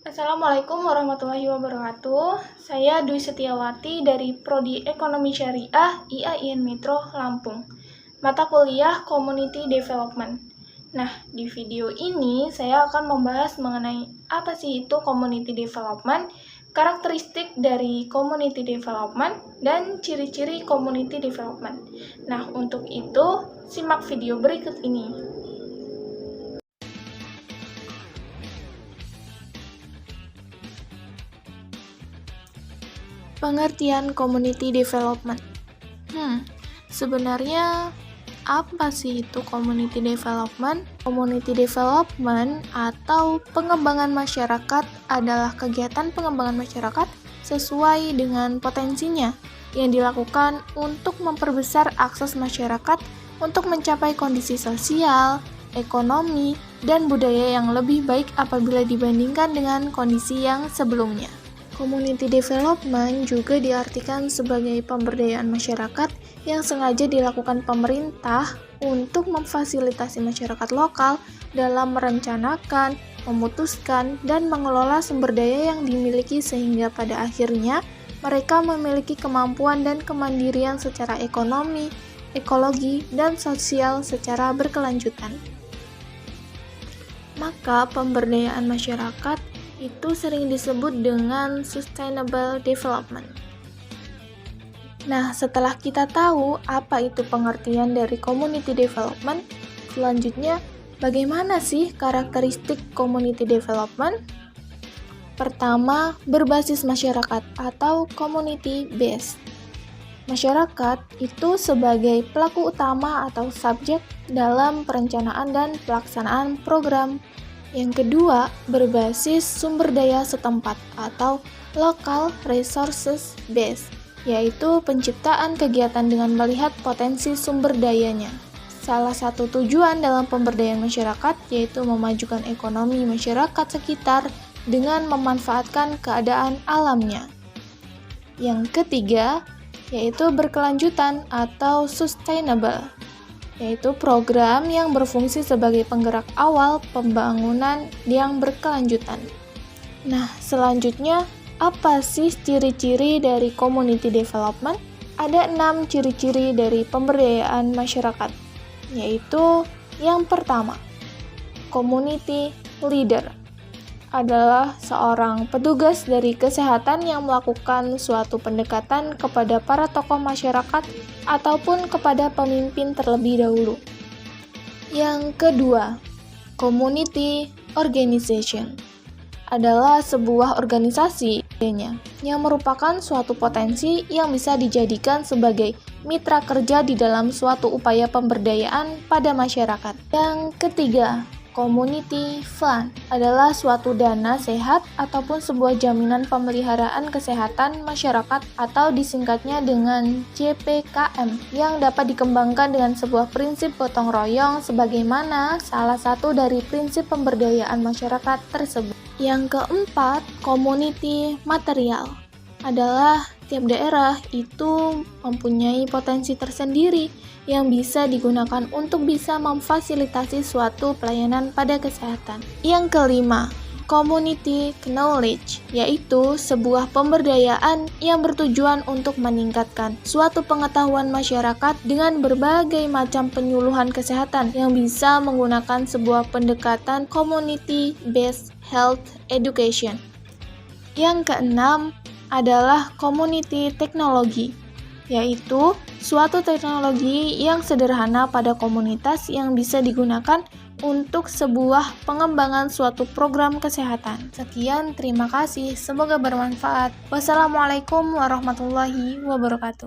Assalamualaikum warahmatullahi wabarakatuh. Saya Dwi Setiawati dari Prodi Ekonomi Syariah IAIN Metro Lampung. Mata kuliah Community Development. Nah, di video ini saya akan membahas mengenai apa sih itu Community Development, karakteristik dari Community Development, dan ciri-ciri Community Development. Nah, untuk itu, simak video berikut ini. Pengertian Community Development. Sebenarnya apa sih itu Community Development? Community Development atau pengembangan masyarakat adalah kegiatan pengembangan masyarakat sesuai dengan potensinya yang dilakukan untuk memperbesar akses masyarakat untuk mencapai kondisi sosial, ekonomi, dan budaya yang lebih baik apabila dibandingkan dengan kondisi yang sebelumnya. Community development juga diartikan sebagai pemberdayaan masyarakat yang sengaja dilakukan pemerintah untuk memfasilitasi masyarakat lokal dalam merencanakan, memutuskan, dan mengelola sumber daya yang dimiliki sehingga pada akhirnya mereka memiliki kemampuan dan kemandirian secara ekonomi, ekologi, dan sosial secara berkelanjutan. Maka pemberdayaan masyarakat itu sering disebut dengan sustainable development. Nah, setelah kita tahu apa itu pengertian dari community development, selanjutnya bagaimana sih karakteristik community development? Pertama, berbasis masyarakat atau community based. Masyarakat itu sebagai pelaku utama atau subjek dalam perencanaan dan pelaksanaan program. Yang kedua, berbasis sumber daya setempat atau local resources base, yaitu penciptaan kegiatan dengan melihat potensi sumber dayanya. Salah satu tujuan dalam pemberdayaan masyarakat yaitu memajukan ekonomi masyarakat sekitar dengan memanfaatkan keadaan alamnya. Yang ketiga, yaitu berkelanjutan atau sustainable, yaitu program yang berfungsi sebagai penggerak awal pembangunan yang berkelanjutan. Nah, selanjutnya, apa sih ciri-ciri dari community development? Ada 6 ciri-ciri dari pemberdayaan masyarakat, yaitu yang pertama, community leader adalah seorang petugas dari kesehatan yang melakukan suatu pendekatan kepada para tokoh masyarakat ataupun kepada pemimpin terlebih dahulu. Yang kedua, community organization adalah sebuah organisasi yang merupakan suatu potensi yang bisa dijadikan sebagai mitra kerja di dalam suatu upaya pemberdayaan pada masyarakat. Yang ketiga, community fund adalah suatu dana sehat ataupun sebuah jaminan pemeliharaan kesehatan masyarakat atau disingkatnya dengan JPKM yang dapat dikembangkan dengan sebuah prinsip gotong royong sebagaimana salah satu dari prinsip pemberdayaan masyarakat tersebut. Yang keempat, community material adalah tiap daerah itu mempunyai potensi tersendiri yang bisa digunakan untuk bisa memfasilitasi suatu pelayanan pada kesehatan. Yang kelima, community knowledge, yaitu sebuah pemberdayaan yang bertujuan untuk meningkatkan suatu pengetahuan masyarakat dengan berbagai macam penyuluhan kesehatan yang bisa menggunakan sebuah pendekatan community-based health education. Yang keenam adalah community teknologi, yaitu suatu teknologi yang sederhana pada komunitas yang bisa digunakan untuk sebuah pengembangan suatu program kesehatan. Sekian, terima kasih. Semoga bermanfaat. Wassalamualaikum warahmatullahi wabarakatuh.